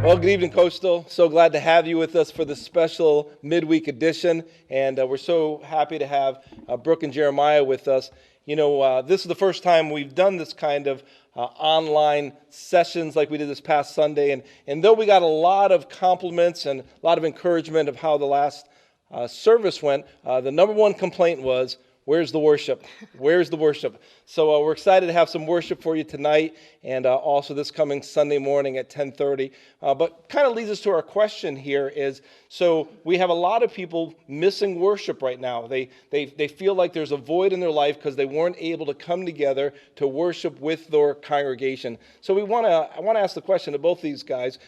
Well, good evening, Coastal. So glad to have you with us for this special midweek edition. And we're so happy to have Brooke and Jeremiah with us. You know, this is the first time we've done this kind of online sessions like we did this past Sunday. And though we got a lot of compliments and a lot of encouragement of how the last service went, the number one complaint was, where's the worship? Where's the worship? So we're excited to have some worship for you tonight and also this coming Sunday morning at 10:30. But kind of leads us to our question here is, so we have a lot of people missing worship right now. They feel like there's a void in their life because they weren't able to come together to worship with their congregation. So I want to ask the question to both these guys,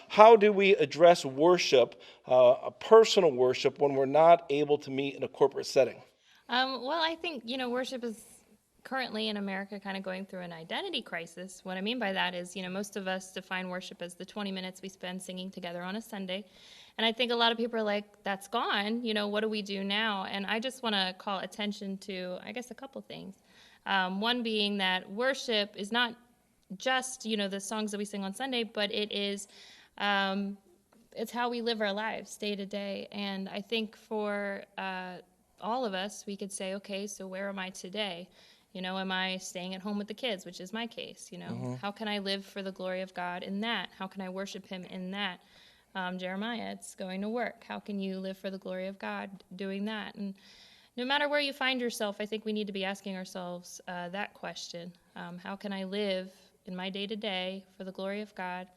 how do we address worship, a personal worship, when we're not able to meet in a corporate setting? Well, I think, worship is currently in America kind of going through an identity crisis. What I mean by that is, most of us define worship as the 20 minutes we spend singing together on a Sunday. And I think a lot of people are like, that's gone. What do we do now? And I just want to call attention to, I guess, a couple things. One being that worship is not just, the songs that we sing on Sunday, but it is, it's how we live our lives day to day. And I think for all of us, we could say, okay, so where am I today? Am I staying at home with the kids, which is my case? How can I live for the glory of God in that? How can I worship him in that? Jeremiah, it's going to work. How can you live for the glory of God doing that? And no matter where you find yourself, I think we need to be asking ourselves that question. How can I live in my day-to-day for the glory of God?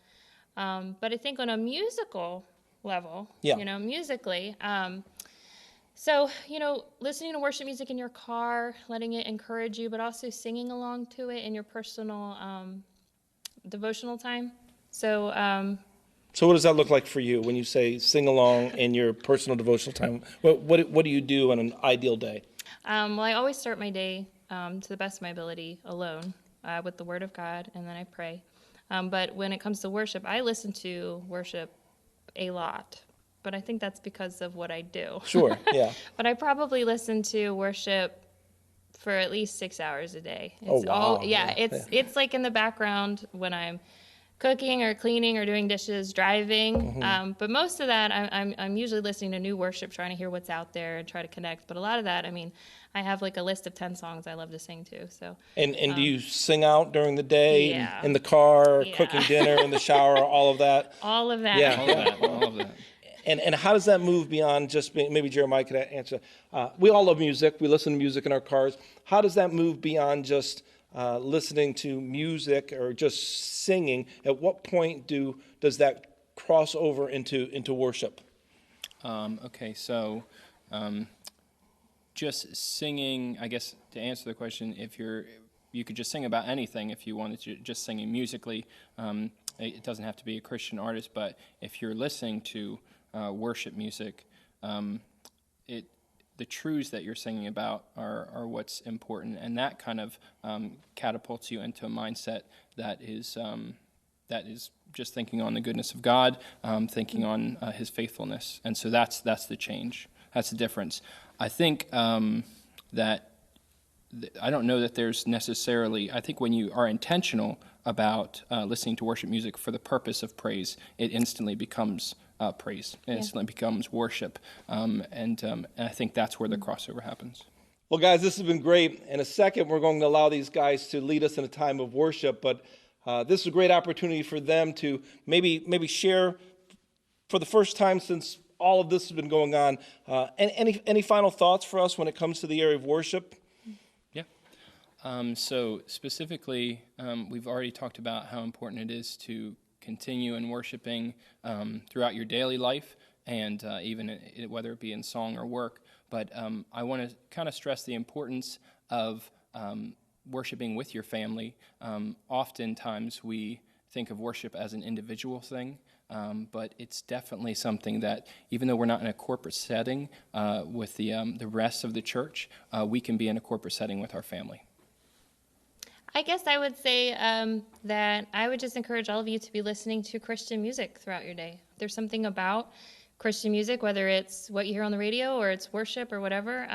But I think on a musical level, musically, so, listening to worship music in your car, letting it encourage you, but also singing along to it in your personal devotional time. So what does that look like for you when you say sing along in your personal devotional time? What do you do on an ideal day? Well, I always start my day to the best of my ability alone with the Word of God, and then I pray. But when it comes to worship, I listen to worship a lot. But I think that's because of what I do. Sure, yeah. But I probably listen to worship for at least 6 hours a day. It's It's like in the background when I'm cooking or cleaning or doing dishes, driving. Mm-hmm. But most of that, I'm usually listening to new worship, trying to hear what's out there and try to connect. But a lot of that, I have like a list of 10 songs I love to sing to. So. And do you sing out during the day, yeah. in the car, Yeah. cooking dinner, in the shower, all of that? All of that. Yeah, all of that. And how does that move beyond just being, maybe Jeremiah could answer, we all love music, we listen to music in our cars. How does that move beyond just listening to music or just singing? At what point does that cross over into worship? So just singing, I guess to answer the question, you could just sing about anything if you wanted to, just singing musically. It doesn't have to be a Christian artist, but if you're listening to worship music, the truths that you're singing about are what's important, and that kind of catapults you into a mindset that is just thinking on the goodness of God, thinking on His faithfulness, and so that's the change. That's the difference. I think that I don't know that there's necessarily. I think when you are intentional about listening to worship music for the purpose of praise, it instantly becomes praise. It instantly becomes worship. And I think that's where the crossover happens. Well, guys, this has been great. In a second, we're going to allow these guys to lead us in a time of worship. But this is a great opportunity for them to maybe share for the first time since all of this has been going on. Any final thoughts for us when it comes to the area of worship? So specifically, we've already talked about how important it is to continue in worshiping throughout your daily life, and even whether it be in song or work. But I want to kind of stress the importance of worshiping with your family. Oftentimes we think of worship as an individual thing, but it's definitely something that, even though we're not in a corporate setting with the rest of the church, we can be in a corporate setting with our family. I guess I would say that I would just encourage all of you to be listening to Christian music throughout your day. There's something about Christian music, whether it's what you hear on the radio or it's worship or whatever,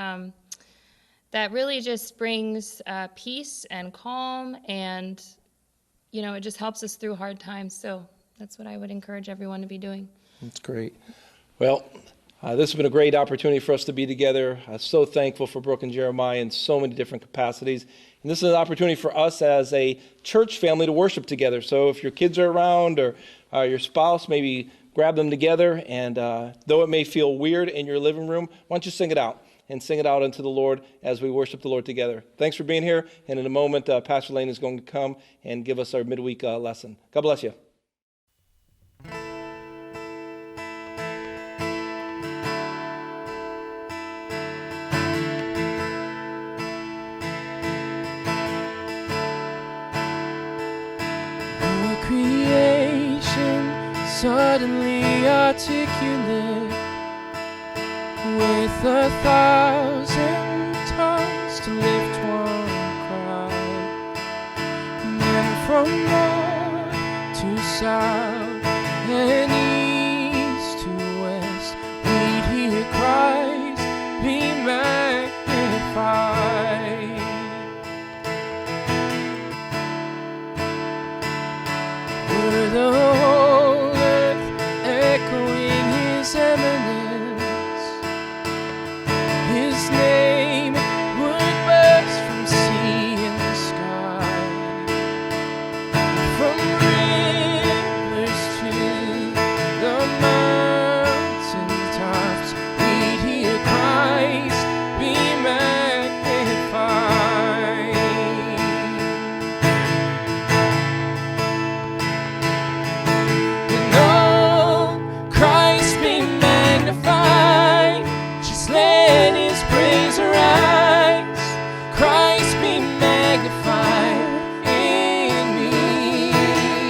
that really just brings peace and calm, and it just helps us through hard times. So that's what I would encourage everyone to be doing. That's great. Well, this has been a great opportunity for us to be together. So thankful for Brooke and Jeremiah in so many different capacities. And this is an opportunity for us as a church family to worship together. So if your kids are around or your spouse, maybe grab them together. And though it may feel weird in your living room, why don't you sing it out? And sing it out unto the Lord as we worship the Lord together. Thanks for being here. And in a moment, Pastor Lane is going to come and give us our midweek lesson. God bless you. Creation suddenly articulate with 1,000 tongues to lift one cry, and from north to south and east to west we'd hear Christ be magnified. Were the whole earth echoing His eminence, His name would burst from sea and sky. From rivers to the mountain tops, we'd hear Christ be magnified. And oh, Christ be magnified. Just let His praise arise. Christ be magnified in me.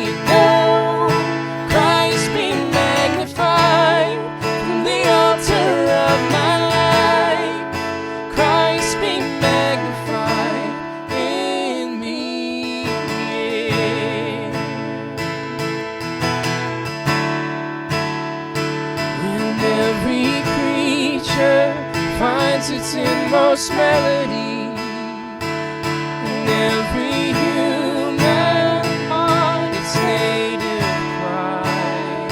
And oh, Christ be magnified from the altar of my life. Christ be magnified in me. When every creature finds its inmost melody, and every human heart its native cry,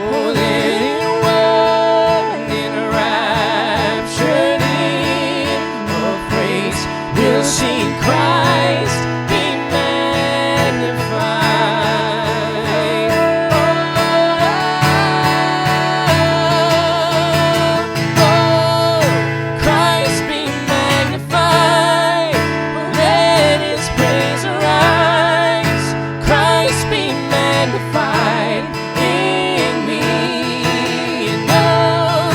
oh, then in one enraptured hymn of praise we'll sing Christ be magnified. Oh, Christ be magnified. Let His praise arise. Christ be magnified in me. And oh,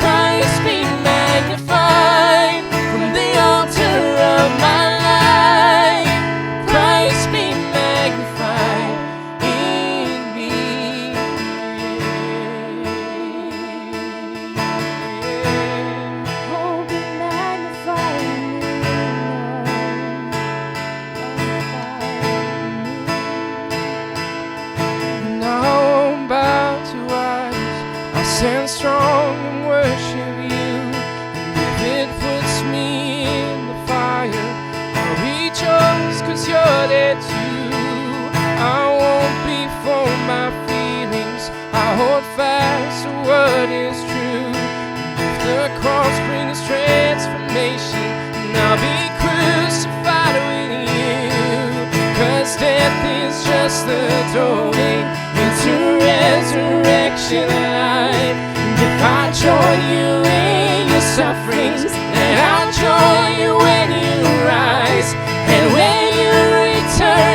Christ be magnified from the altar of my life. Christ be magnified in me. Oh, be magnified in me, Lord. Now I won't bow to idols. I'll stand strong and worship You. And if it puts me in the fire, I'll rejoice 'cause You're there too. I won't be for my feelings. I hold fast to what is true. If the cross brings transformation, and I'll be crucified with You. 'Cause death is just the doorway into resurrection life. And if I join You in Your sufferings, then I'll join You when You rise. And when You return,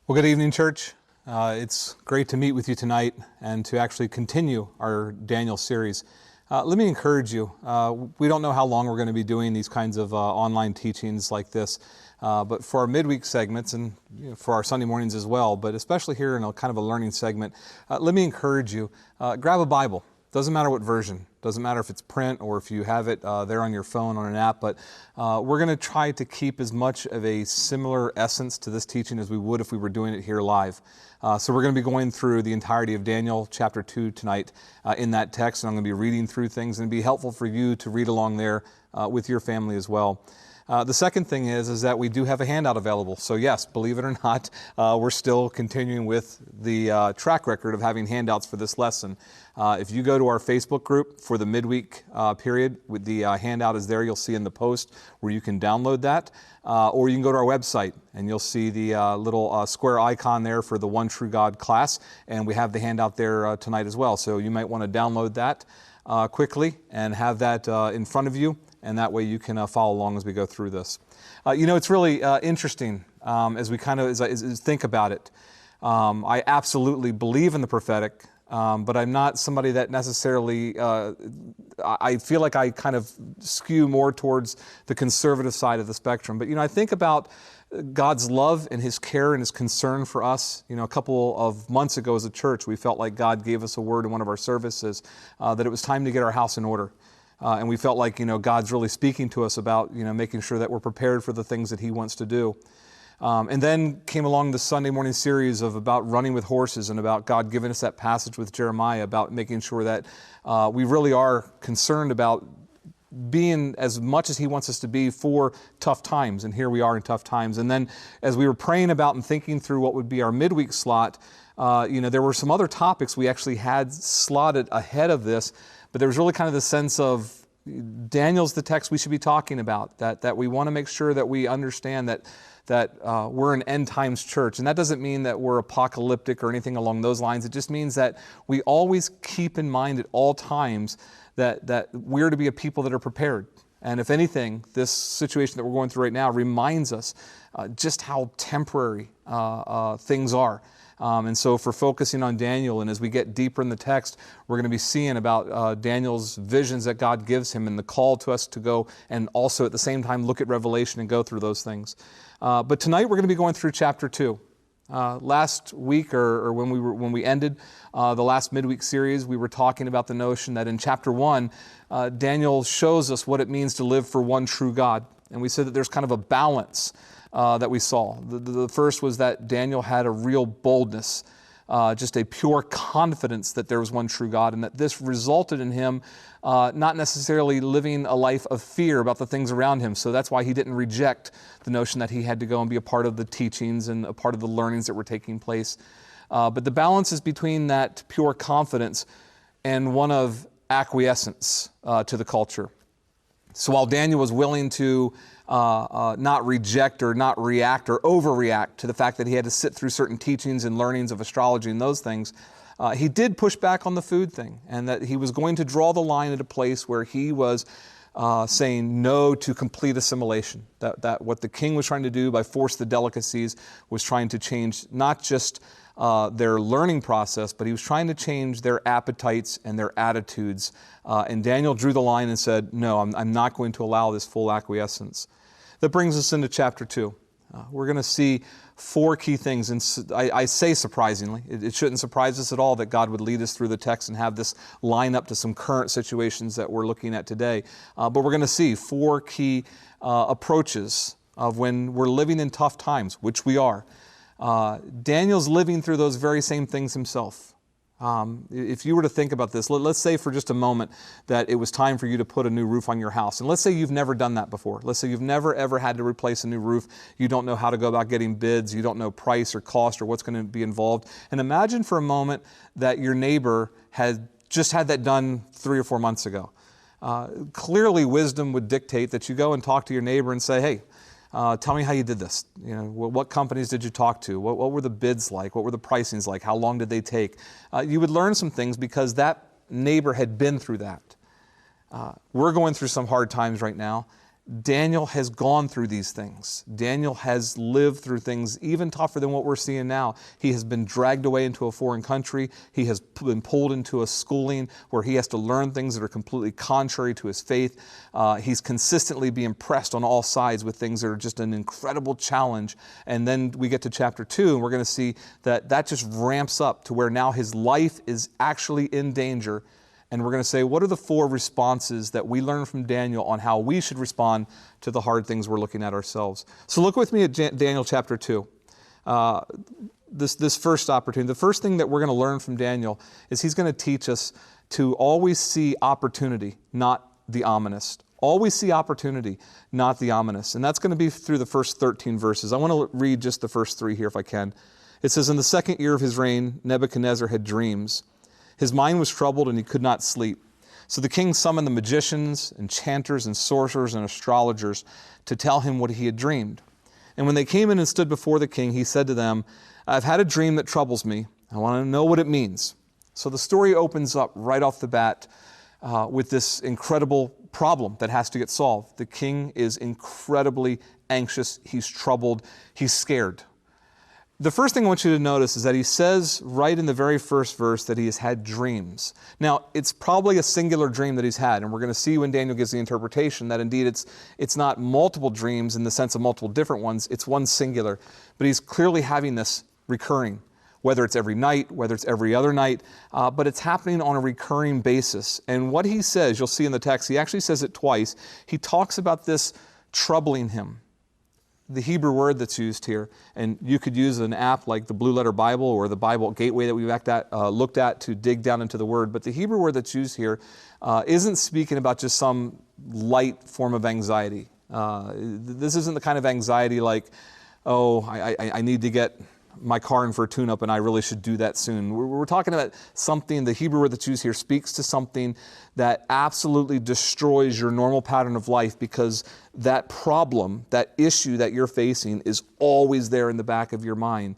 Well, good evening, church. It's great to meet with you tonight and to actually continue our Daniel series. Let me encourage you. We don't know how long we're going to be doing these kinds of online teachings like this, but for our midweek segments and for our Sunday mornings as well, but especially here in a kind of a learning segment, let me encourage you. Grab a Bible. Doesn't matter what version. Doesn't matter if it's print or if you have it there on your phone on an app, but we're going to try to keep as much of a similar essence to this teaching as we would if we were doing it here live. So we're going to be going through the entirety of Daniel chapter 2 tonight in that text, and I'm going to be reading through things, and it'd be helpful for you to read along there with your family as well. The second thing is that we do have a handout available. So yes, believe it or not, we're still continuing with the track record of having handouts for this lesson. If you go to our Facebook group for the midweek period, with the handout is there, you'll see in the post where you can download that. Or you can go to our website and you'll see the little square icon there for the One True God class, and we have the handout there tonight as well. So you might want to download that quickly and have that in front of you, and that way you can follow along as we go through this. It's really interesting as we kind of as think about it. I absolutely believe in the prophetic, but I'm not somebody that necessarily, I feel like I kind of skew more towards the conservative side of the spectrum. But, I think about God's love and His care and His concern for us. A couple of months ago as a church, we felt like God gave us a word in one of our services that it was time to get our house in order. And we felt like, God's really speaking to us about, making sure that we're prepared for the things that He wants to do. And then came along the Sunday morning series about running with horses and about God giving us that passage with Jeremiah about making sure that we really are concerned about being as much as He wants us to be for tough times. And here we are in tough times. And then as we were praying about and thinking through what would be our midweek slot, there were some other topics we actually had slotted ahead of this, but there was really kind of the sense of Daniel's the text we should be talking about, that we want to make sure that we understand that we're an end times church. And that doesn't mean that we're apocalyptic or anything along those lines. It just means that we always keep in mind at all times that we're to be a people that are prepared. And if anything, this situation that we're going through right now reminds us just how temporary things are. And so for focusing on Daniel, and as we get deeper in the text, we're going to be seeing about Daniel's visions that God gives him and the call to us to go and also at the same time look at Revelation and go through those things. But tonight we're going to be going through chapter 2. Last week, or when we ended the last midweek series, we were talking about the notion that in chapter 1, Daniel shows us what it means to live for one true God. And we said that there's kind of a balance that we saw. The first was that Daniel had a real boldness, just a pure confidence that there was one true God, and that this resulted in him not necessarily living a life of fear about the things around him. So that's why he didn't reject the notion that he had to go and be a part of the teachings and a part of the learnings that were taking place. But the balance is between that pure confidence and one of acquiescence to the culture. So while Daniel was willing to not reject or not react or overreact to the fact that he had to sit through certain teachings and learnings of astrology and those things, he did push back on the food thing, and that he was going to draw the line at a place where he was saying no to complete assimilation. That what the king was trying to do by force the delicacies was trying to change not just their learning process, but he was trying to change their appetites and their attitudes. And Daniel drew the line and said, no, I'm not going to allow this full acquiescence. That brings us into chapter 2. We're going to see 4 key things. And I say surprisingly, it shouldn't surprise us at all that God would lead us through the text and have this line up to some current situations that we're looking at today. But we're going to see 4 key approaches of when we're living in tough times, which we are. Daniel's living through those very same things himself. If you were to think about this, let's say for just a moment that it was time for you to put a new roof on your house. And let's say you've never done that before. Let's say you've never ever had to replace a new roof. You don't know how to go about getting bids. You don't know price or cost or what's going to be involved. And imagine for a moment that your neighbor had just had that done 3 or 4 months ago. Clearly wisdom would dictate that you go and talk to your neighbor and say, hey, tell me how you did this. What companies did you talk to? What were the bids like? What were the pricings like? How long did they take? You would learn some things because that neighbor had been through that. We're going through some hard times right now, Daniel has gone through these things. Daniel has lived through things even tougher than what we're seeing now. He has been dragged away into a foreign country. He has been pulled into a schooling where he has to learn things that are completely contrary to his faith. He's consistently being pressed on all sides with things that are just an incredible challenge. And then we get to chapter 2, and we're going to see that that just ramps up to where now his life is actually in danger. And we're going to say, what are the 4 responses that we learn from Daniel on how we should respond to the hard things we're looking at ourselves? So look with me at Daniel chapter 2. This first opportunity, the first thing that we're going to learn from Daniel is he's going to teach us to always see opportunity, not the ominous. Always see opportunity, not the ominous. And that's going to be through the first 13 verses. I want to read just the first 3 here if I can. It says, in the 2nd year of his reign, Nebuchadnezzar had dreams. His mind was troubled and he could not sleep. So the king summoned the magicians, enchanters, and sorcerers and astrologers to tell him what he had dreamed. And when they came in and stood before the king, he said to them, I've had a dream that troubles me. I want to know what it means. So the story opens up right off the bat with this incredible problem that has to get solved. The king is incredibly anxious. He's troubled. He's scared. The first thing I want you to notice is that he says right in the very first verse that he has had dreams. Now, it's probably a singular dream that he's had, and we're going to see when Daniel gives the interpretation that indeed it's not multiple dreams in the sense of multiple different ones, it's one singular. But he's clearly having this recurring, whether it's every night, whether it's every other night, but it's happening on a recurring basis. And what he says, you'll see in the text, he actually says it twice. He talks about this troubling him. The Hebrew word that's used here, and you could use an app like the Blue Letter Bible or the Bible Gateway that we've looked at to dig down into the word, but the Hebrew word that's used here isn't speaking about just some light form of anxiety. This isn't the kind of anxiety like, oh, I need to get my car in for a tune-up and I really should do that soon. We're talking about something, the Hebrew word that's used here speaks to something that absolutely destroys your normal pattern of life because that problem, that issue that you're facing is always there in the back of your mind.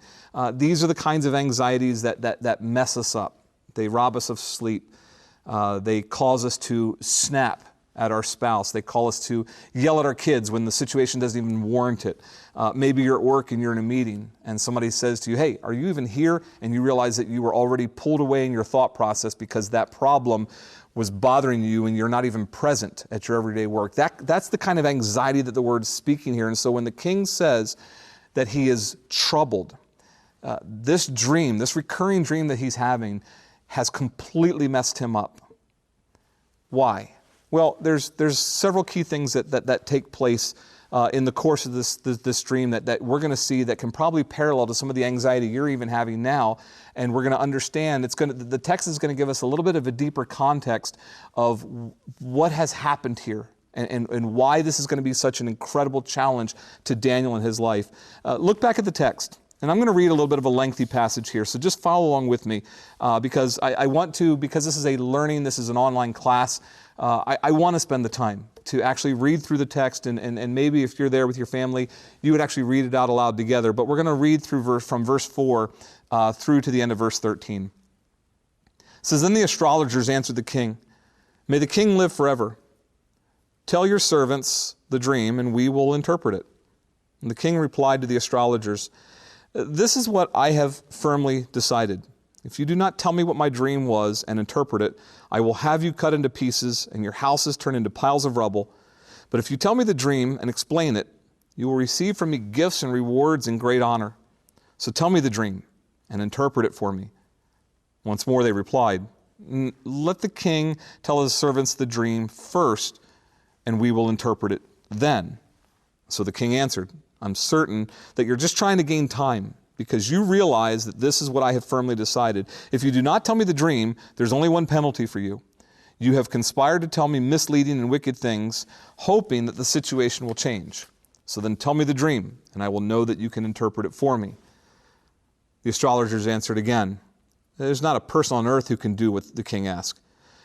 These are the kinds of anxieties that mess us up. They rob us of sleep. They cause us to snap at our spouse. They call us to yell at our kids when the situation doesn't even warrant it. Maybe you're at work and you're in a meeting and somebody says to you, hey, are you even here? And you realize that you were already pulled away in your thought process because that problem was bothering you and you're not even present at your everyday work. That's the kind of anxiety that the word's speaking here. And so when the king says that he is troubled, this dream, this recurring dream that he's having has completely messed him up. Why? Well, there's several key things that take place in the course of this dream that we're going to see that can probably parallel to some of the anxiety you're even having now, and we're going to understand. The text is going to give us a little bit of a deeper context of what has happened here and why this is going to be such an incredible challenge to Daniel in his life. Look back at the text. And I'm going to read a little bit of a lengthy passage here, so just follow along with me because I want to, because this is an online class, I want to spend the time to actually read through the text and maybe if you're there with your family, you would actually read it out aloud together. But we're going to read through from verse 4 through to the end of verse 13. It says, then the astrologers answered the king, may the king live forever. Tell your servants the dream and we will interpret it. And the king replied to the astrologers, this is what I have firmly decided. If you do not tell me what my dream was and interpret it, I will have you cut into pieces and your houses turned into piles of rubble. But if you tell me the dream and explain it, you will receive from me gifts and rewards and great honor. So tell me the dream and interpret it for me. Once more they replied, let the king tell his servants the dream first, and we will interpret it then. So the king answered, I'm certain that you're just trying to gain time because you realize that this is what I have firmly decided. If you do not tell me the dream, there's only one penalty for you. You have conspired to tell me misleading and wicked things, hoping that the situation will change. So then tell me the dream, and I will know that you can interpret it for me. The astrologers answered again, there's not a person on earth who can do what the king asked.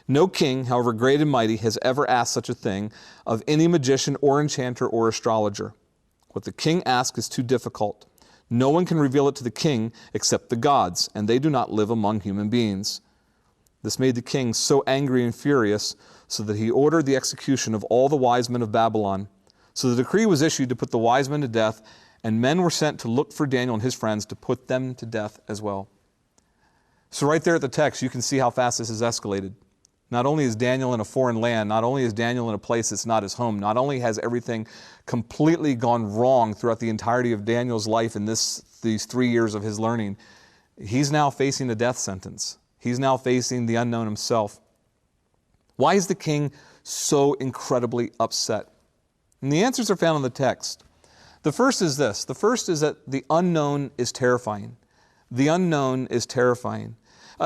No king, however great and mighty, has ever asked such a thing of any magician or enchanter or astrologer. What the king asks is too difficult. No one can reveal it to the king except the gods, and they do not live among human beings. This made the king so angry and furious, so that he ordered the execution of all the wise men of Babylon. So the decree was issued to put the wise men to death, and men were sent to look for Daniel and his friends to put them to death as well. So right there at the text, you can see how fast this has escalated. Not only is Daniel in a foreign land, not only is Daniel in a place that's not his home, not only has everything completely gone wrong throughout the entirety of Daniel's life in these 3 years of his learning, he's now facing a death sentence. He's now facing the unknown himself. Why is the king so incredibly upset? And the answers are found in the text. The first is this. The first is that the unknown is terrifying. The unknown is terrifying.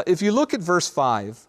If you look at verse 5,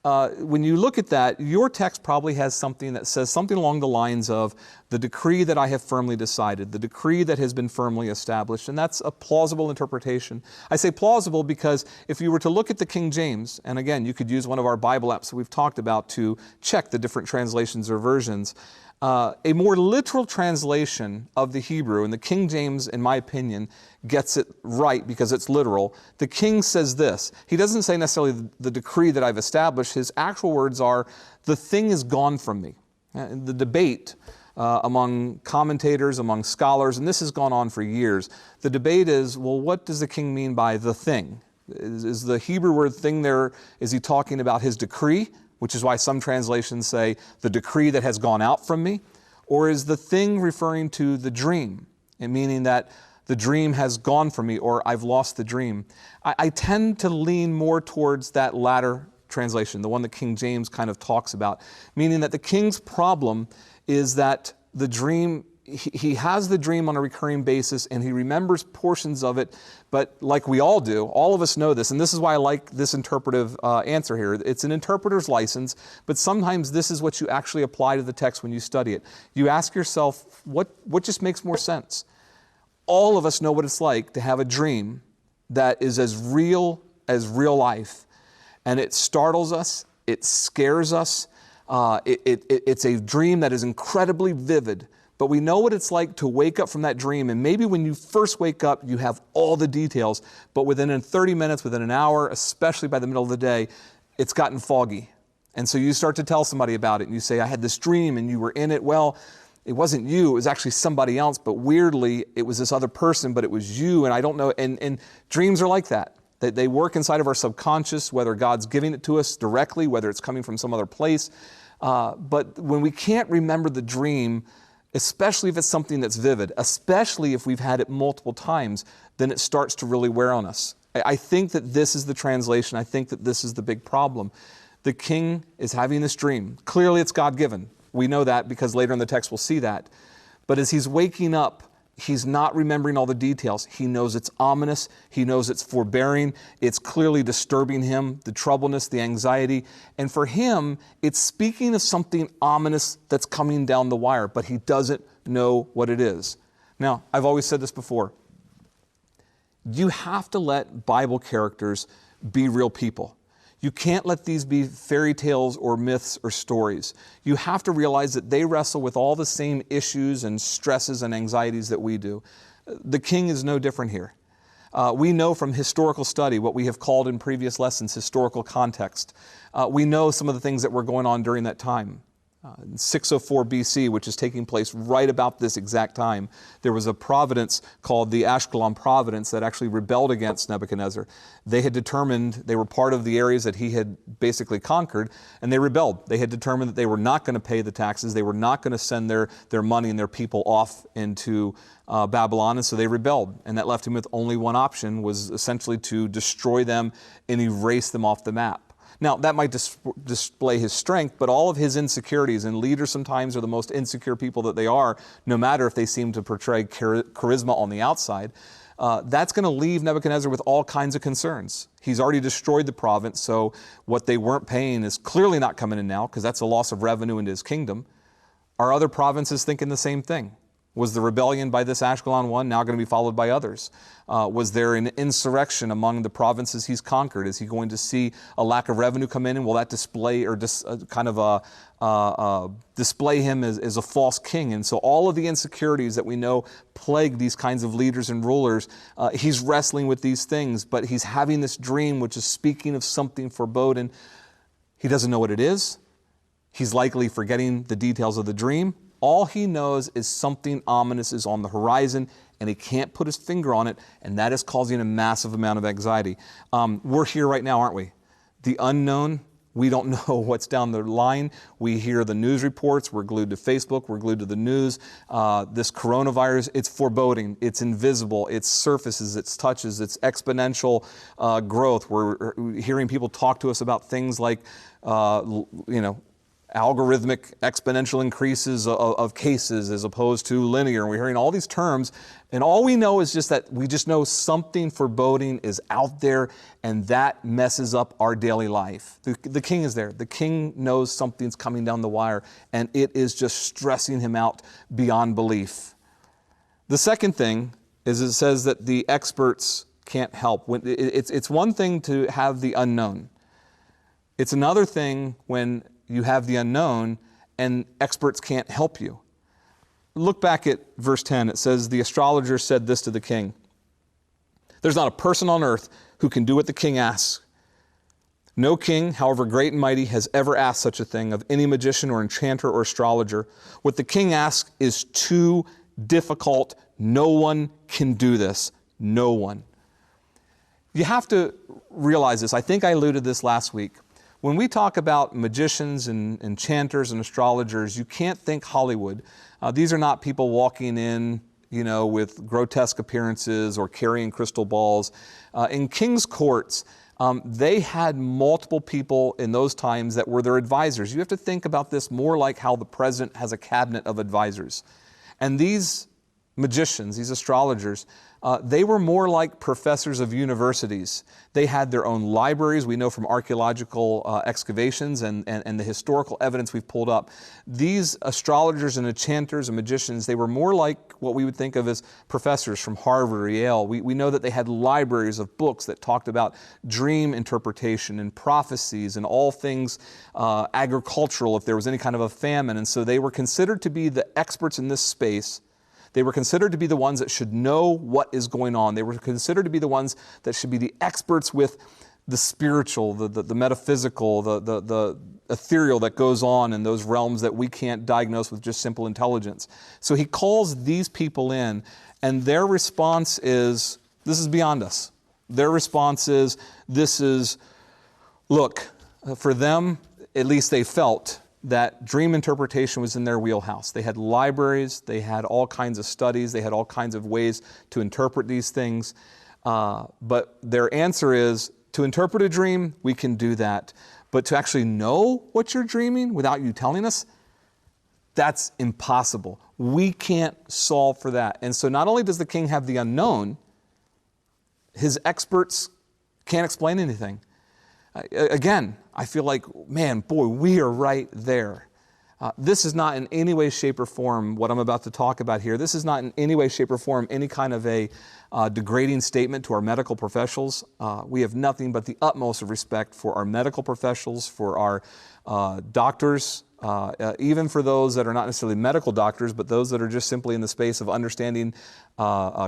when you look at that, your text probably has something that says something along the lines of the decree that I have firmly decided, the decree that has been firmly established, and that's a plausible interpretation. I say plausible because if you were to look at the King James, and again, you could use one of our Bible apps that we've talked about to check the different translations or versions, a more literal translation of the Hebrew, and the King James, in my opinion, gets it right because it's literal. The king says this. He doesn't say necessarily the decree that I've established. His actual words are, the thing is gone from me. The debate among commentators, among scholars, and this has gone on for years, the debate is, well, what does the king mean by the thing? Is the Hebrew word thing there, is he talking about his decree? Which is why some translations say the decree that has gone out from me, or is the thing referring to the dream, and meaning that the dream has gone from me, or I've lost the dream. I tend to lean more towards that latter translation, the one that King James kind of talks about, meaning that the king's problem is that the dream, he has the dream on a recurring basis and he remembers portions of it, but like we all do, all of us know this, and this is why I like this interpretive answer here. It's an interpreter's license, but sometimes this is what you actually apply to the text when you study it. You ask yourself, what just makes more sense? All of us know what it's like to have a dream that is as real life, and it startles us, it scares us, it's a dream that is incredibly vivid. But we know what it's like to wake up from that dream, and maybe when you first wake up, you have all the details, but within 30 minutes, within an hour, especially by the middle of the day, it's gotten foggy. And so you start to tell somebody about it, and you say, I had this dream, and you were in it. Well, it wasn't you, it was actually somebody else, but weirdly, it was this other person, but it was you, and I don't know. And dreams are like that. They work inside of our subconscious, whether God's giving it to us directly, whether it's coming from some other place. But when we can't remember the dream, especially if it's something that's vivid, especially if we've had it multiple times, then it starts to really wear on us. I think that this is the translation. I think that this is the big problem. The king is having this dream. Clearly it's God-given. We know that because later in the text we'll see that. But as he's waking up, he's not remembering all the details. He knows it's ominous. He knows it's forbearing. It's clearly disturbing him, the troubleness, the anxiety. And for him, it's speaking of something ominous that's coming down the wire, but he doesn't know what it is. Now, I've always said this before. You have to let Bible characters be real people. You can't let these be fairy tales or myths or stories. You have to realize that they wrestle with all the same issues and stresses and anxieties that we do. The king is no different here. We know from historical study, what we have called in previous lessons historical context. We know some of the things that were going on during that time. In 604 BC, which is taking place right about this exact time, there was a province called the Ashkelon province that actually rebelled against Nebuchadnezzar. They had determined, they were part of the areas that he had basically conquered, and they rebelled. They had determined that they were not going to pay the taxes, they were not going to send their money and their people off into Babylon, and so they rebelled. And that left him with only one option, was essentially to destroy them and erase them off the map. Now, that might display his strength, but all of his insecurities, and leaders sometimes are the most insecure people that they are, no matter if they seem to portray charisma on the outside, that's going to leave Nebuchadnezzar with all kinds of concerns. He's already destroyed the province, so what they weren't paying is clearly not coming in now, because that's a loss of revenue into his kingdom. Are other provinces thinking the same thing? Was the rebellion by this Ashkelon one now going to be followed by others? Was there an insurrection among the provinces he's conquered? Is he going to see a lack of revenue come in, and will that display or display him as a false king? And so all of the insecurities that we know plague these kinds of leaders and rulers, he's wrestling with these things, but he's having this dream which is speaking of something foreboding. He doesn't know what it is. He's likely forgetting the details of the dream. All he knows is something ominous is on the horizon, and he can't put his finger on it, and that is causing a massive amount of anxiety. We're here right now, aren't we? The unknown, we don't know what's down the line. We hear the news reports. We're glued to Facebook. We're glued to the news. This coronavirus, it's foreboding. It's invisible. It surfaces. It touches. It's exponential growth. We're hearing people talk to us about things like, algorithmic exponential increases of cases as opposed to linear. And we're hearing all these terms, and all we know is just that we just know something foreboding is out there, and that messes up our daily life. The king is there. The king knows something's coming down the wire, and it is just stressing him out beyond belief. The second thing is it says that the experts can't help. It's one thing to have the unknown. It's another thing when you have the unknown and experts can't help you. Look back at verse 10. It says, the astrologer said this to the king. There's not a person on earth who can do what the king asks. No king, however great and mighty, has ever asked such a thing of any magician or enchanter or astrologer. What the king asks is too difficult. No one can do this. No one. You have to realize this. I think I alluded to this last week. When we talk about magicians and enchanters and astrologers, you can't think Hollywood. These are not people walking in, with grotesque appearances or carrying crystal balls. In king's courts, they had multiple people in those times that were their advisors. You have to think about this more like how the president has a cabinet of advisors. And these magicians, these astrologers, they were more like professors of universities. They had their own libraries. We know from archaeological excavations and the historical evidence we've pulled up. These astrologers and enchanters and magicians, they were more like what we would think of as professors from Harvard or Yale. We know that they had libraries of books that talked about dream interpretation and prophecies and all things agricultural if there was any kind of a famine. And so they were considered to be the experts in this space. They were considered to be the ones that should know what is going on. They were considered to be the ones that should be the experts with the spiritual, the metaphysical, the ethereal that goes on in those realms that we can't diagnose with just simple intelligence. So he calls these people in, and their response is, this is beyond us. Their response is, look, for them, at least they felt, that dream interpretation was in their wheelhouse. They had libraries, they had all kinds of studies, they had all kinds of ways to interpret these things. But their answer is, to interpret a dream, we can do that. But to actually know what you're dreaming without you telling us, that's impossible. We can't solve for that. And so not only does the king have the unknown, his experts can't explain anything. Again, I feel like, man, boy, we are right there. This is not in any way, shape, or form what I'm about to talk about here. This is not in any way, shape, or form any kind of a degrading statement to our medical professionals. We have nothing but the utmost of respect for our medical professionals, for our doctors, even for those that are not necessarily medical doctors, but those that are just simply in the space of understanding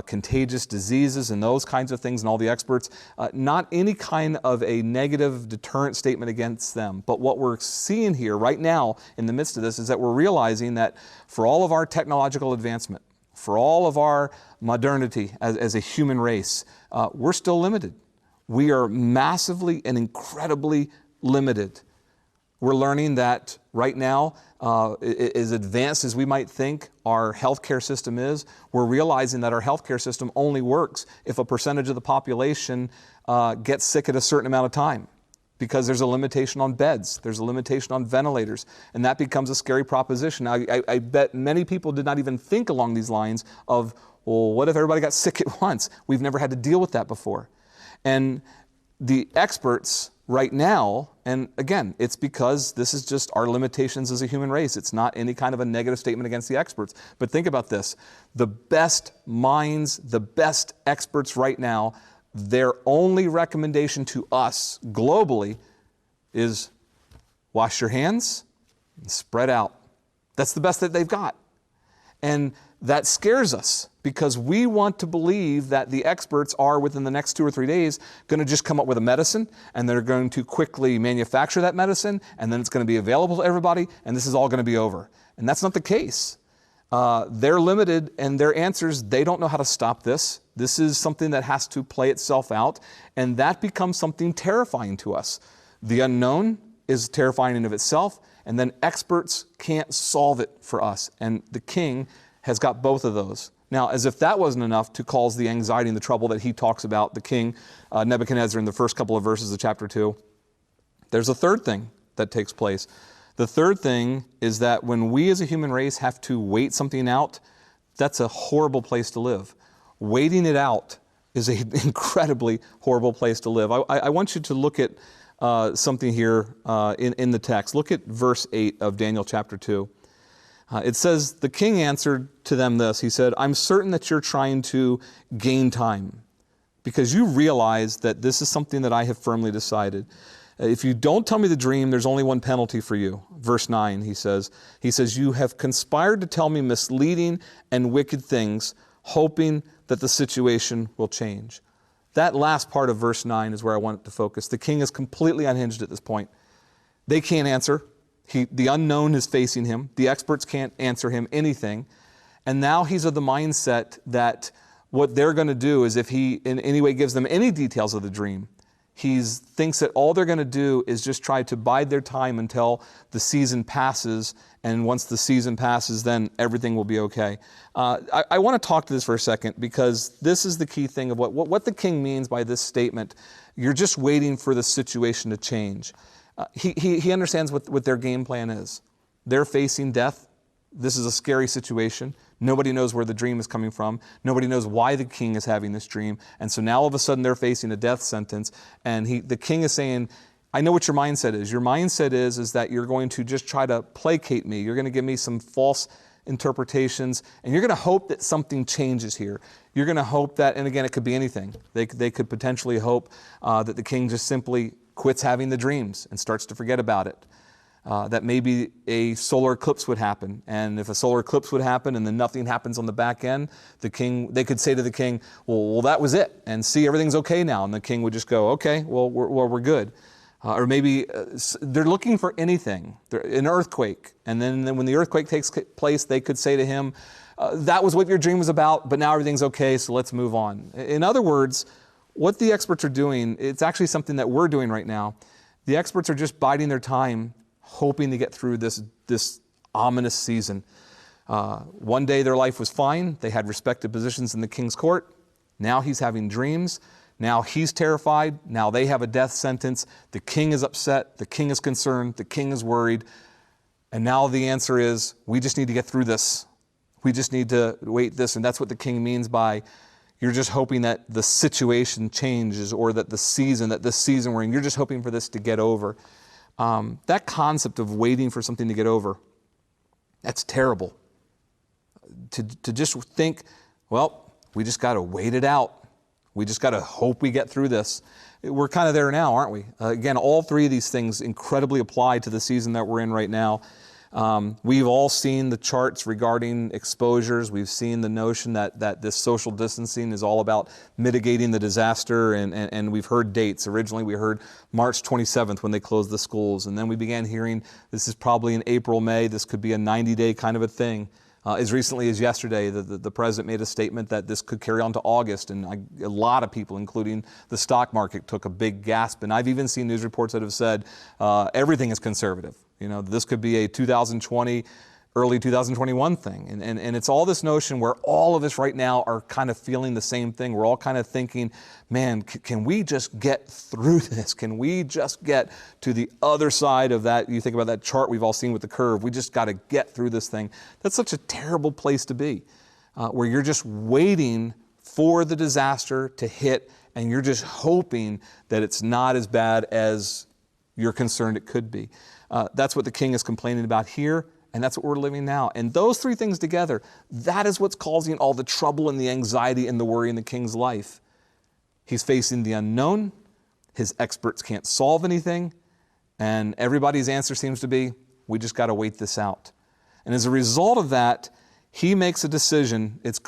contagious diseases and those kinds of things, and all the experts. Not any kind of a negative deterrent statement against them. But what we're seeing here right now in the midst of this is that we're realizing that for all of our technological advancement, for all of our modernity as a human race, we're still limited. We are massively and incredibly limited. We're learning that right now, as advanced as we might think our healthcare system is, we're realizing that our healthcare system only works if a percentage of the population gets sick at a certain amount of time, because there's a limitation on beds, there's a limitation on ventilators, and that becomes a scary proposition. I bet many people did not even think along these lines of, well, what if everybody got sick at once? We've never had to deal with that before. And the experts right now, and again, it's because this is just our limitations as a human race. It's not any kind of a negative statement against the experts. But think about this. The best minds, the best experts right now, their only recommendation to us globally is wash your hands and spread out. That's the best that they've got. And that scares us, because we want to believe that the experts are, within the next 2 or 3 days, going to just come up with a medicine, and they're going to quickly manufacture that medicine, and then it's going to be available to everybody, and this is all going to be over. And that's not the case. They're limited, and their answers, they don't know how to stop this. This is something that has to play itself out, and that becomes something terrifying to us. The unknown is terrifying in of itself, and then experts can't solve it for us. And the king has got both of those. Now, as if that wasn't enough to cause the anxiety and the trouble that he talks about, the king, Nebuchadnezzar, in the first couple of verses of chapter 2, there's a third thing that takes place. The third thing is that when we as a human race have to wait something out, that's a horrible place to live. Waiting it out is an incredibly horrible place to live. I want you to look at something here in the text. Look at verse 8 of Daniel chapter 2. It says, the king answered to them this. He said, I'm certain that you're trying to gain time because you realize that this is something that I have firmly decided. If you don't tell me the dream, there's only one penalty for you. Verse 9, he says, you have conspired to tell me misleading and wicked things, hoping that the situation will change. That last part of verse 9 is where I want to focus. The king is completely unhinged at this point. They can't answer. The unknown is facing him. The experts can't answer him anything. And now he's of the mindset that what they're going to do is if he in any way gives them any details of the dream, he thinks that all they're going to do is just try to bide their time until the season passes, and once the season passes, then everything will be okay. I want to talk to this for a second because this is the key thing of what the king means by this statement. You're just waiting for the situation to change. He understands what their game plan is. They're facing death. This is a scary situation. Nobody knows where the dream is coming from. Nobody knows why the king is having this dream. And so now all of a sudden they're facing a death sentence. And the king is saying, I know what your mindset is. Your mindset is that you're going to just try to placate me. You're going to give me some false interpretations. And you're going to hope that something changes here. You're going to hope that, and again, it could be anything. They could potentially hope that the king just simply quits having the dreams and starts to forget about it. That maybe a solar eclipse would happen. And if a solar eclipse would happen and then nothing happens on the back end, they could say to the king, well, that was it. And see, everything's okay now. And the king would just go, okay, well, we're good. Or maybe they're looking for anything, an earthquake. And then when the earthquake takes place, they could say to him, that was what your dream was about, but now everything's okay, so let's move on. In other words, what the experts are doing, it's actually something that we're doing right now. The experts are just biding their time, hoping to get through this ominous season. One day their life was fine. They had respected positions in the king's court. Now he's having dreams. Now he's terrified. Now they have a death sentence. The king is upset. The king is concerned. The king is worried. And now the answer is, we just need to get through this. We just need to wait this. And that's what the king means by, you're just hoping that the situation changes or that this season we're in, you're just hoping for this to get over. That concept of waiting for something to get over, that's terrible. To just think, well, we just got to wait it out. We just got to hope we get through this. We're kind of there now, aren't we? Again, all three of these things incredibly apply to the season that we're in right now. We've all seen the charts regarding exposures. We've seen the notion that this social distancing is all about mitigating the disaster, and we've heard dates. Originally, we heard March 27th when they closed the schools, and then we began hearing this is probably in April, May. This could be a 90-day kind of a thing. As recently as yesterday, the president made a statement that this could carry on to August, and a lot of people, including the stock market, took a big gasp. And I've even seen news reports that have said everything is conservative. You know, this could be a 2020, early 2021 thing. And it's all this notion where all of us right now are kind of feeling the same thing. We're all kind of thinking, man, can we just get through this? Can we just get to the other side of that? You think about that chart we've all seen with the curve. We just got to get through this thing. That's such a terrible place to be, where you're just waiting for the disaster to hit, and you're just hoping that it's not as bad as you're concerned it could be. That's what the king is complaining about here. And that's what we're living now. And those three things together, that is what's causing all the trouble and the anxiety and the worry in the king's life. He's facing the unknown. His experts can't solve anything. And everybody's answer seems to be, we just got to wait this out. And as a result of that, He makes a decision. It's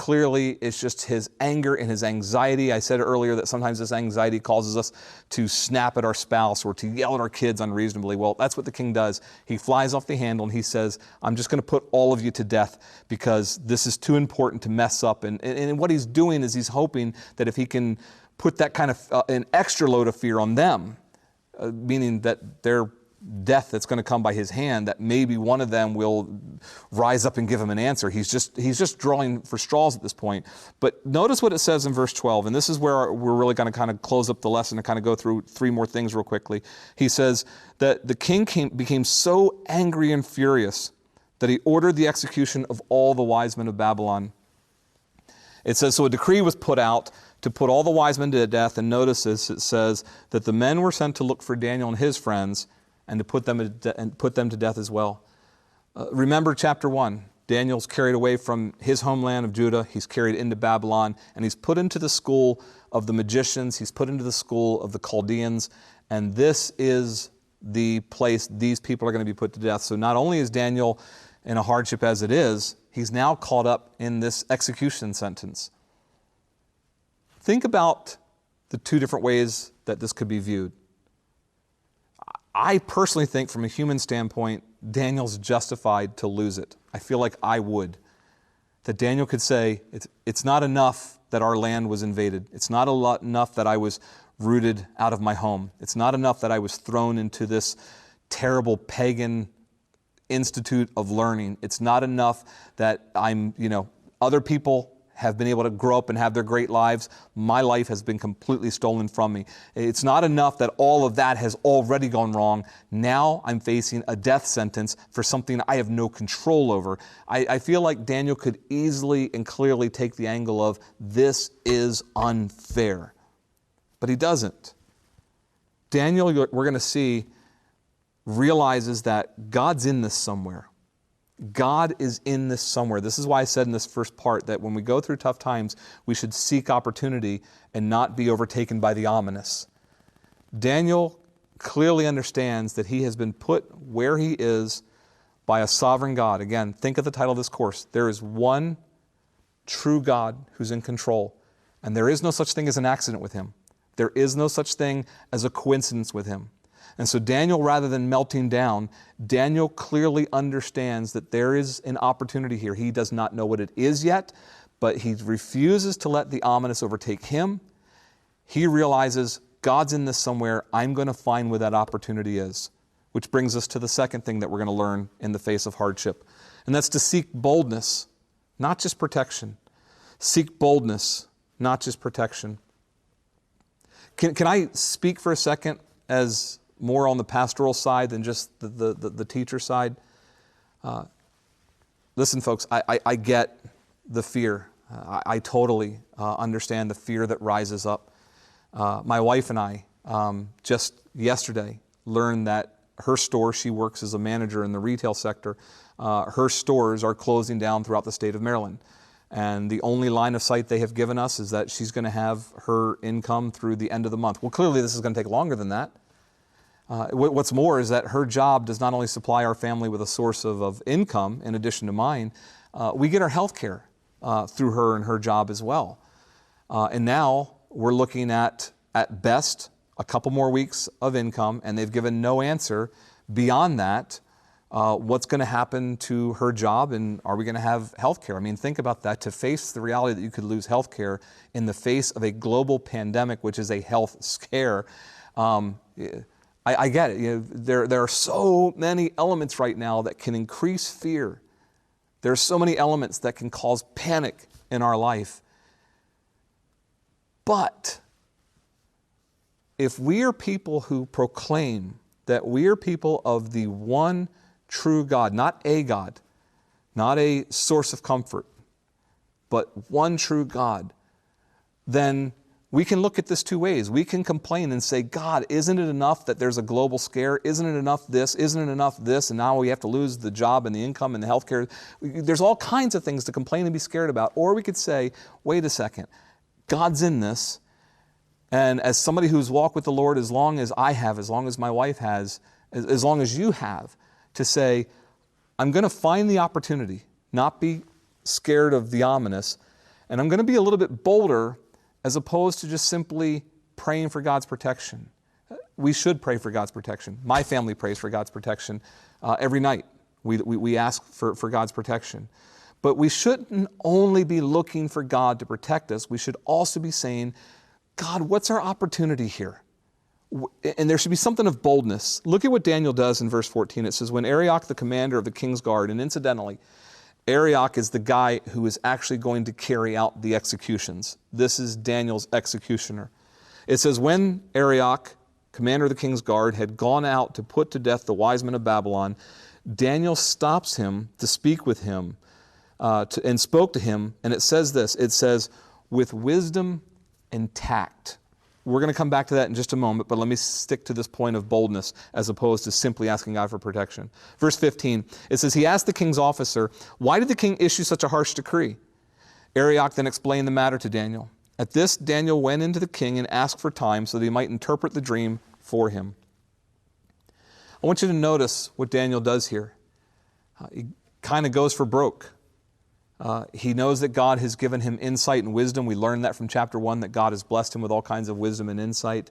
just his anger and his anxiety. I said earlier that sometimes this anxiety causes us to snap at our spouse or to yell at our kids unreasonably. Well, that's what the king does. He flies off the handle and he says, I'm just going to put all of you to death because this is too important to mess up. And what he's doing is he's hoping that if he can put that kind of an extra load of fear on them, meaning that their death that's going to come by his hand, that maybe one of them will rise up and give him an answer. He's just drawing for straws at this point. But notice what it says in verse 12, and this is where we're really going to kind of close up the lesson and kind of go through three more things real quickly. He says that the king became so angry and furious that he ordered the execution of all the wise men of Babylon. It says, so a decree was put out to put all the wise men to death, and notice this, it says that the men were sent to look for Daniel and his friends and to put them to death as well. Remember chapter 1. Daniel's carried away from his homeland of Judah. He's carried into Babylon, and he's put into the school of the magicians. He's put into the school of the Chaldeans, and this is the place these people are going to be put to death. So not only is Daniel in a hardship as it is, he's now caught up in this execution sentence. Think about the two different ways that this could be viewed. I personally think from a human standpoint, Daniel's justified to lose it. I feel like I would. That Daniel could say, it's not enough that our land was invaded. It's not enough that I was rooted out of my home. It's not enough that I was thrown into this terrible pagan institute of learning. It's not enough that other people have been able to grow up and have their great lives. My life has been completely stolen from me. It's not enough that all of that has already gone wrong. Now I'm facing a death sentence for something I have no control over. I feel like Daniel could easily and clearly take the angle of this is unfair. But he doesn't. Daniel, we're going to see, realizes that God's in this somewhere. God is in this somewhere. This is why I said in this first part that when we go through tough times, we should seek opportunity and not be overtaken by the ominous. Daniel clearly understands that he has been put where he is by a sovereign God. Again, think of the title of this course. There is one true God who's in control, and there is no such thing as an accident with him. There is no such thing as a coincidence with him. And so Daniel, rather than melting down, Daniel clearly understands that there is an opportunity here. He does not know what it is yet, but he refuses to let the ominous overtake him. He realizes God's in this somewhere. I'm going to find where that opportunity is. Which brings us to the second thing that we're going to learn in the face of hardship. And that's to seek boldness, not just protection. Seek boldness, not just protection. Can I speak for a second as more on the pastoral side than just the teacher side? Listen, folks, I get the fear. I totally understand the fear that rises up. My wife and I just yesterday learned that her store, she works as a manager in the retail sector, her stores are closing down throughout the state of Maryland. And the only line of sight they have given us is that she's going to have her income through the end of the month. Well, clearly this is going to take longer than that. What's more is that her job does not only supply our family with a source of income in addition to mine, we get our health care through her and her job as well. And now we're looking at best, a couple more weeks of income, and they've given no answer beyond that. What's going to happen to her job, and are we going to have health care? I mean, think about that. To face the reality that you could lose health care in the face of a global pandemic, which is a health scare, I get it. There are so many elements right now that can increase fear. There are so many elements that can cause panic in our life. But if we are people who proclaim that we are people of the one true God, not a source of comfort, but one true God, then we can look at this two ways. We can complain and say, God, isn't it enough that there's a global scare? Isn't it enough this? Isn't it enough this? And now we have to lose the job and the income and the health care. There's all kinds of things to complain and be scared about. Or we could say, wait a second, God's in this. And as somebody who's walked with the Lord as long as I have, as long as my wife has, as long as you have, to say, I'm going to find the opportunity, not be scared of the ominous, and I'm going to be a little bit bolder as opposed to just simply praying for God's protection. We should pray for God's protection. My family prays for God's protection every night. We ask for God's protection. But we shouldn't only be looking for God to protect us. We should also be saying, God, what's our opportunity here? And there should be something of boldness. Look at what Daniel does in verse 14. It says, when Arioch, the commander of the king's guard, and incidentally, Arioch is the guy who is actually going to carry out the executions. This is Daniel's executioner. It says, when Arioch, commander of the king's guard, had gone out to put to death the wise men of Babylon, Daniel stops him to speak with him and spoke to him. And it says this, it says, with wisdom and tact. We're going to come back to that in just a moment, but let me stick to this point of boldness as opposed to simply asking God for protection. Verse 15, it says, he asked the king's officer, why did the king issue such a harsh decree? Arioch then explained the matter to Daniel. At this, Daniel went into the king and asked for time so that he might interpret the dream for him. I want you to notice what Daniel does here. He kind of goes for broke. He knows that God has given him insight and wisdom. We learned that from chapter 1, that God has blessed him with all kinds of wisdom and insight.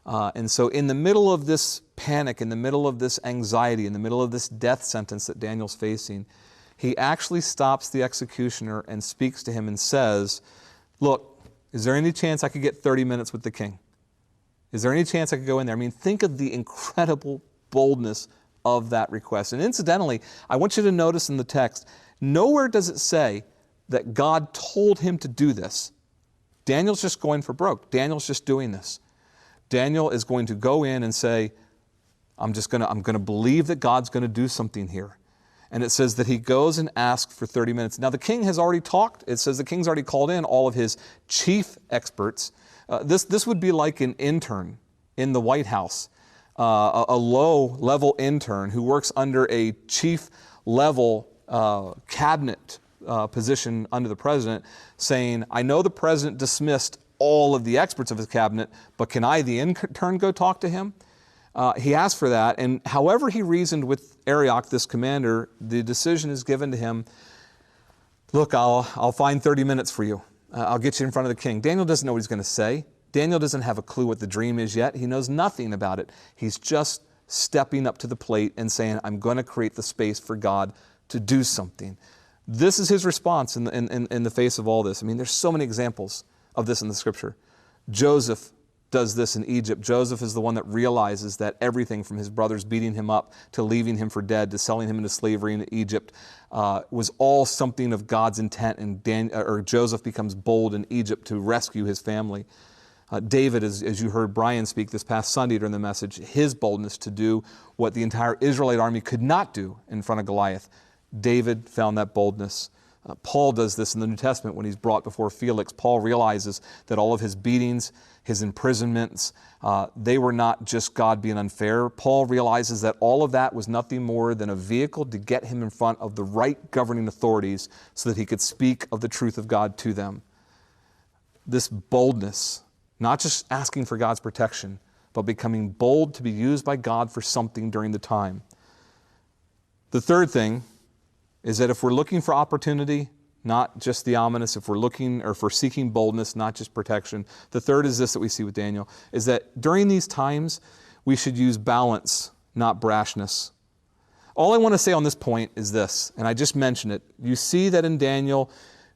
And so in the middle of this panic, in the middle of this anxiety, in the middle of this death sentence that Daniel's facing, he actually stops the executioner and speaks to him and says, look, is there any chance I could get 30 minutes with the king? Is there any chance I could go in there? I mean, think of the incredible boldness of that request. And incidentally, I want you to notice in the text, nowhere does it say that God told him to do this. Daniel's just going for broke. Daniel's just doing this. Daniel is going to go in and say, I'm going to believe that God's going to do something here. And it says that he goes and asks for 30 minutes. Now the king has already talked. It says the king's already called in all of his chief experts. This would be like an intern in the White House, a low-level intern who works under a chief-level cabinet position under the president, saying, I know the president dismissed all of the experts of his cabinet, but can I, the intern, go talk to him? He asked for that, and however he reasoned with Arioch, this commander, the decision is given to him, look, I'll find 30 minutes for you. I'll get you in front of the king. Daniel doesn't know what he's going to say. Daniel doesn't have a clue what the dream is yet. He knows nothing about it. He's just stepping up to the plate and saying, I'm going to create the space for God to do something. This is his response in the face of all this. I mean, there's so many examples of this in the scripture. Joseph does this in Egypt. Joseph is the one that realizes that everything from his brothers beating him up to leaving him for dead to selling him into slavery in Egypt was all something of God's intent, and Joseph becomes bold in Egypt to rescue his family. David, as you heard Brian speak this past Sunday during the message, his boldness to do what the entire Israelite army could not do in front of Goliath. David found that boldness. Paul does this in the New Testament when he's brought before Felix. Paul realizes that all of his beatings, his imprisonments, they were not just God being unfair. Paul realizes that all of that was nothing more than a vehicle to get him in front of the right governing authorities so that he could speak of the truth of God to them. This boldness, not just asking for God's protection, but becoming bold to be used by God for something during the time. The third thing is that if we're looking for opportunity, not just the ominous, if we're seeking boldness, not just protection, the third is this that we see with Daniel, is that during these times, we should use balance, not brashness. All I want to say on this point is this, and I just mentioned it. You see that in Daniel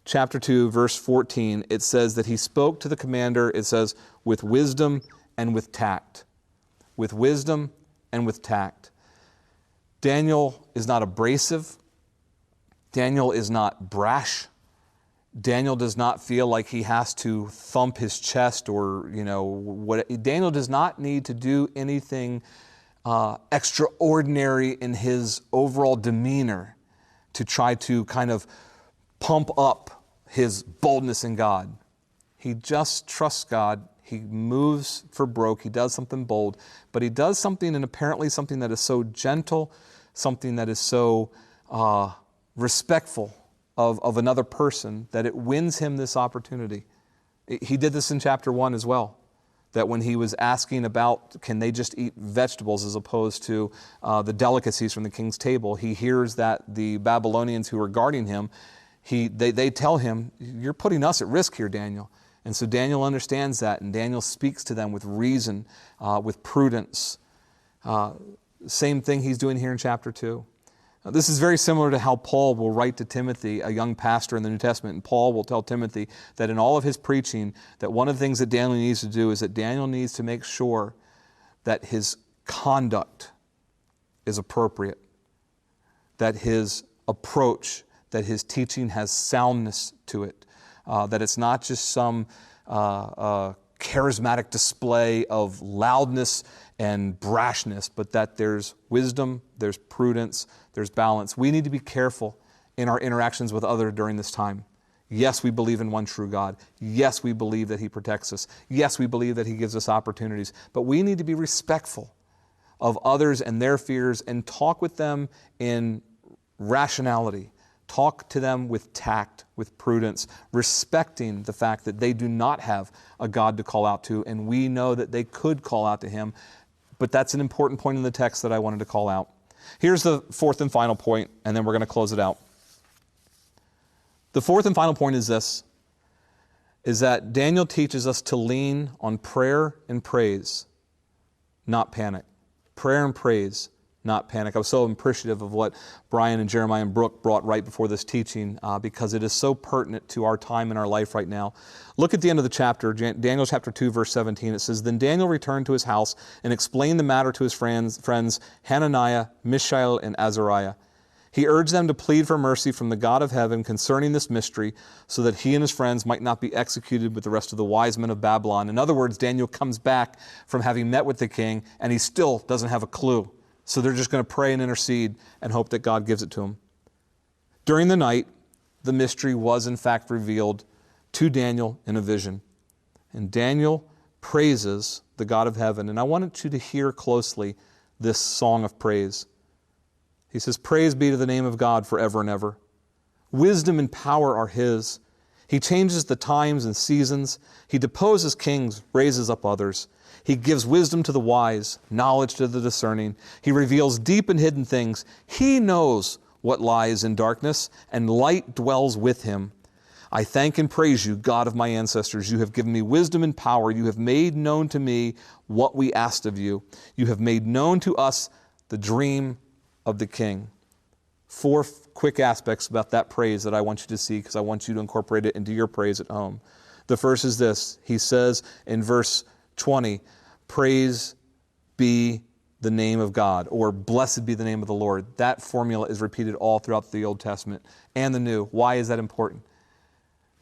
chapter 2, verse 14, it says that he spoke to the commander, it says, with wisdom and with tact. With wisdom and with tact. Daniel is not abrasive. Daniel is not brash. Daniel does not feel like he has to thump his chest or, Daniel does not need to do anything extraordinary in his overall demeanor to try to kind of pump up his boldness in God. He just trusts God. He moves for broke. He does something bold, but he does something, and apparently something that is so gentle, something that is so respectful of another person, that it wins him this opportunity. He did this in chapter 1 as well, that when he was asking about can they just eat vegetables as opposed to the delicacies from the king's table, he hears that the Babylonians who are guarding him, They tell him, you're putting us at risk here, Daniel. And so Daniel understands that, and Daniel speaks to them with reason, with prudence. Same thing he's doing here in chapter 2. This is very similar to how Paul will write to Timothy, a young pastor in the New Testament, and Paul will tell Timothy that in all of his preaching, that one of the things that Daniel needs to do is that Daniel needs to make sure that his conduct is appropriate, that his approach, that his teaching has soundness to it, that it's not just some charismatic display of loudness and brashness, but that there's wisdom, there's prudence, there's balance. We need to be careful in our interactions with others during this time. Yes, we believe in one true God. Yes, we believe that He protects us. Yes, we believe that He gives us opportunities. But we need to be respectful of others and their fears and talk with them in rationality. Talk to them with tact, with prudence, respecting the fact that they do not have a God to call out to, and we know that they could call out to Him. But that's an important point in the text that I wanted to call out. Here's the fourth and final point, and then we're going to close it out. The fourth and final point is this, is that Daniel teaches us to lean on prayer and praise, not panic. Prayer and praise, not panic. I was so appreciative of what Brian and Jeremiah and Brooke brought right before this teaching because it is so pertinent to our time in our life right now. Look at the end of the chapter, Daniel chapter 2, verse 17. It says, "Then Daniel returned to his house and explained the matter to his friends Hananiah, Mishael, and Azariah. He urged them to plead for mercy from the God of heaven concerning this mystery so that he and his friends might not be executed with the rest of the wise men of Babylon." In other words, Daniel comes back from having met with the king and he still doesn't have a clue. So they're just going to pray and intercede and hope that God gives it to him. During the night, the mystery was in fact revealed to Daniel in a vision. And Daniel praises the God of heaven. And I wanted you to hear closely this song of praise. He says, "Praise be to the name of God forever and ever. Wisdom and power are His. He changes the times and seasons. He deposes kings, raises up others. He gives wisdom to the wise, knowledge to the discerning. He reveals deep and hidden things. He knows what lies in darkness, and light dwells with Him. I thank and praise you, God of my ancestors. You have given me wisdom and power. You have made known to me what we asked of you. You have made known to us the dream of the king." 4 quick aspects about that praise that I want you to see because I want you to incorporate it into your praise at home. The first is this. He says in verse 20, "Praise be the name of God," or "Blessed be the name of the Lord." That formula is repeated all throughout the Old Testament and the New. Why is that important?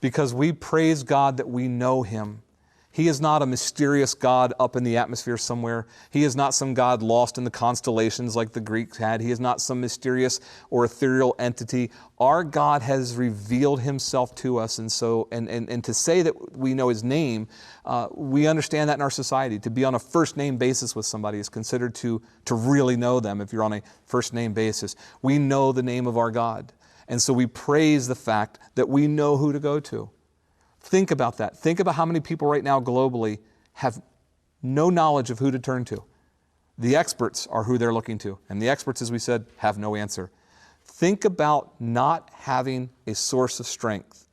Because we praise God that we know Him. He is not a mysterious God up in the atmosphere somewhere. He is not some God lost in the constellations like the Greeks had. He is not some mysterious or ethereal entity. Our God has revealed Himself to us, and to say that we know His name, we understand that in our society. To be on a first name basis with somebody is considered to really know them if you're on a first name basis. We know the name of our God, and so we praise the fact that we know who to go to. Think about that. Think about how many people right now globally have no knowledge of who to turn to. The experts are who they're looking to, and the experts, as we said, have no answer. Think about not having a source of strength.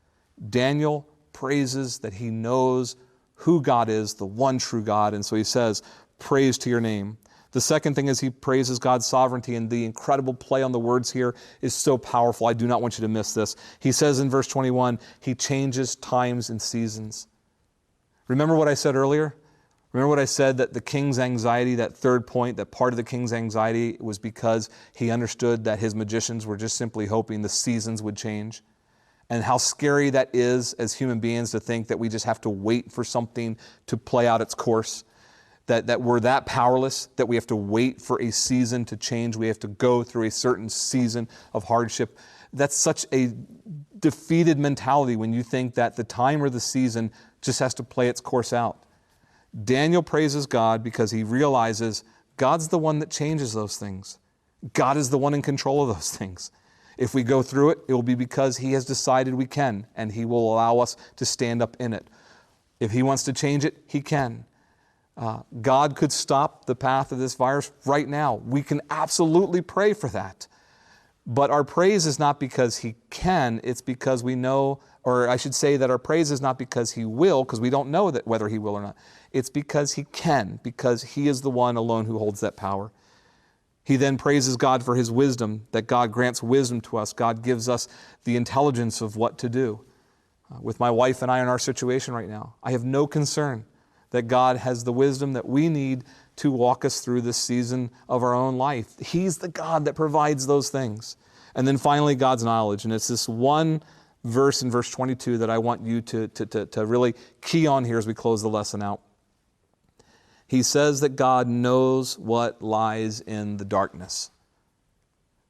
Daniel praises that he knows who God is, the one true God, and so he says, "Praise to your name." The second thing is he praises God's sovereignty, and the incredible play on the words here is so powerful. I do not want you to miss this. He says in verse 21, He changes times and seasons. Remember what I said earlier? Remember what I said that the king's anxiety, that third point, that part of the king's anxiety was because he understood that his magicians were just simply hoping the seasons would change? And how scary that is as human beings to think that we just have to wait for something to play out its course. That we're that powerless, that we have to wait for a season to change. We have to go through a certain season of hardship. That's such a defeated mentality when you think that the time or the season just has to play its course out. Daniel praises God because he realizes God's the one that changes those things. God is the one in control of those things. If we go through it, it will be because He has decided we can, and He will allow us to stand up in it. If He wants to change it, He can. God could stop the path of this virus right now. We can absolutely pray for that. But our praise is not because he can, it's because we know, or I should say that our praise is not because he will, because we don't know that whether he will or not. It's because he can, because he is the one alone who holds that power. He then praises God for his wisdom, that God grants wisdom to us. God gives us the intelligence of what to do. With my wife and I in our situation right now, I have no concern that God has the wisdom that we need to walk us through this season of our own life. He's the God that provides those things. And then finally, God's knowledge. And it's this one verse in verse 22 that I want you to really key on here as we close the lesson out. He says that God knows what lies in the darkness.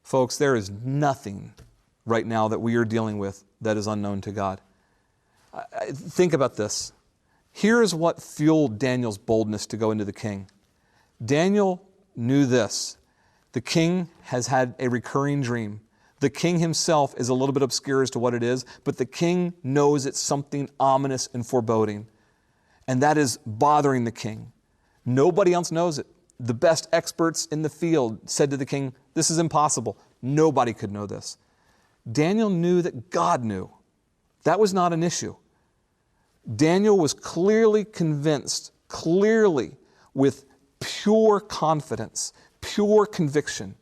Folks, there is nothing right now that we are dealing with that is unknown to God. Think about this. Here is what fueled Daniel's boldness to go into the king. Daniel knew this. The king has had a recurring dream. The king himself is a little bit obscure as to what it is, but the king knows it's something ominous and foreboding. And that is bothering the king. Nobody else knows it. The best experts in the field said to the king, this is impossible. Nobody could know this. Daniel knew that God knew. That was not an issue. Daniel was clearly convinced, with pure confidence, pure conviction.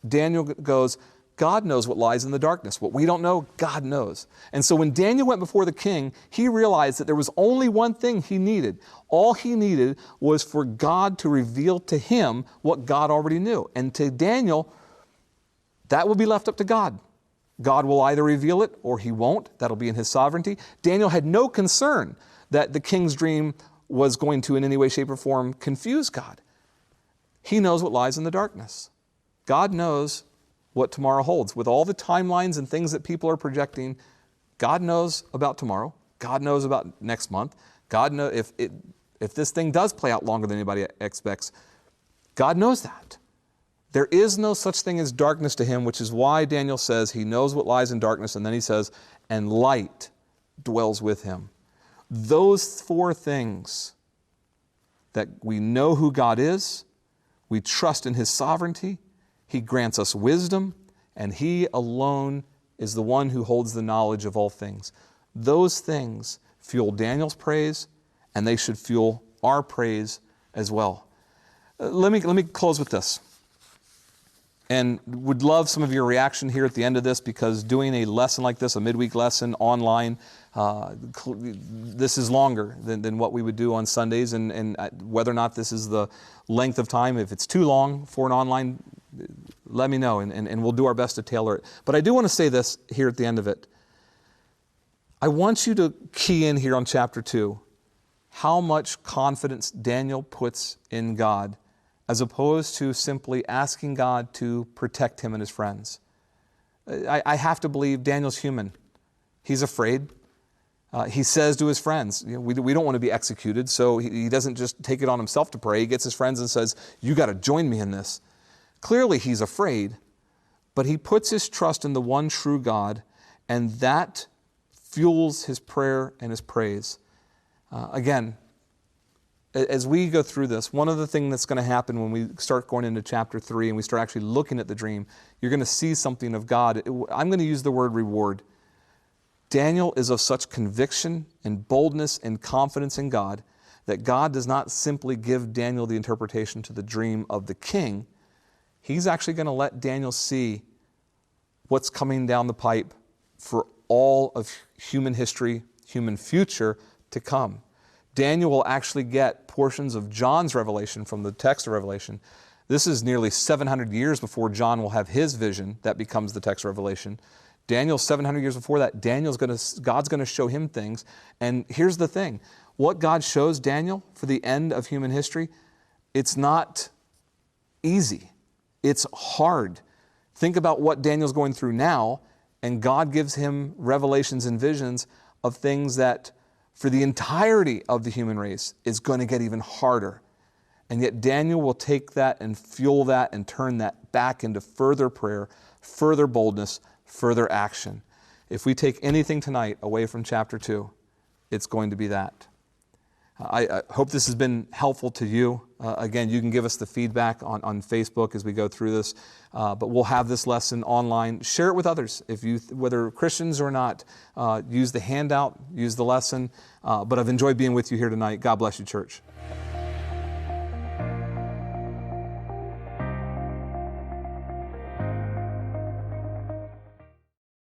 Daniel goes, God knows what lies in the darkness. What we don't know, God knows. And so when Daniel went before the king, he realized that there was only one thing he needed. All he needed was for God to reveal to him what God already knew. And to Daniel, that will be left up to God. God will either reveal it or he won't. That'll be in his sovereignty. Daniel had no concern that the king's dream was going to in any way, shape, or form confuse God. He knows what lies in the darkness. God knows what tomorrow holds. With all the timelines and things that people are projecting, God knows about tomorrow. God knows about next month. God knows if this thing does play out longer than anybody expects, God knows that. There is no such thing as darkness to him, which is why Daniel says he knows what lies in darkness, and then he says, and light dwells with him. Those four things, that we know who God is, we trust in his sovereignty, he grants us wisdom, and he alone is the one who holds the knowledge of all things. Those things fuel Daniel's praise, and they should fuel our praise as well. Let me close with this. And would love some of your reaction here at the end of this, because doing a lesson like this, a midweek lesson online, this is longer than what we would do on Sundays. And whether or not this is the length of time, if it's too long for an online, let me know, and we'll do our best to tailor it. But I do want to say this here at the end of it. I want you to key in here on chapter 2 how much confidence Daniel puts in God, as opposed to simply asking God to protect him and his friends. I have to believe Daniel's human. He's afraid. He says to his friends, we don't want to be executed, so he doesn't just take it on himself to pray. He gets his friends and says, you got to join me in this. Clearly he's afraid, but he puts his trust in the one true God, and that fuels his prayer and his praise. Again, as we go through this, one of the things that's going to happen when we start going into chapter 3 and we start actually looking at the dream, you're going to see something of God. I'm going to use the word reward. Daniel is of such conviction and boldness and confidence in God that God does not simply give Daniel the interpretation to the dream of the king. He's actually going to let Daniel see what's coming down the pipe for all of human history, human future to come. Daniel will actually get portions of John's revelation from the text of Revelation. This is nearly 700 years before John will have his vision that becomes the text of Revelation. Daniel's 700 years before that. God's going to show him things. And here's the thing. What God shows Daniel for the end of human history, it's not easy. It's hard. Think about what Daniel's going through now, and God gives him revelations and visions of things that for the entirety of the human race is going to get even harder. And yet Daniel will take that and fuel that and turn that back into further prayer, further boldness, further action. If we take anything tonight away from chapter 2, it's going to be that. I hope this has been helpful to you. Again, you can give us the feedback on Facebook as we go through this, but we'll have this lesson online. Share it with others. If you, whether Christians or not, use the handout, use the lesson. But I've enjoyed being with you here tonight. God bless you, church.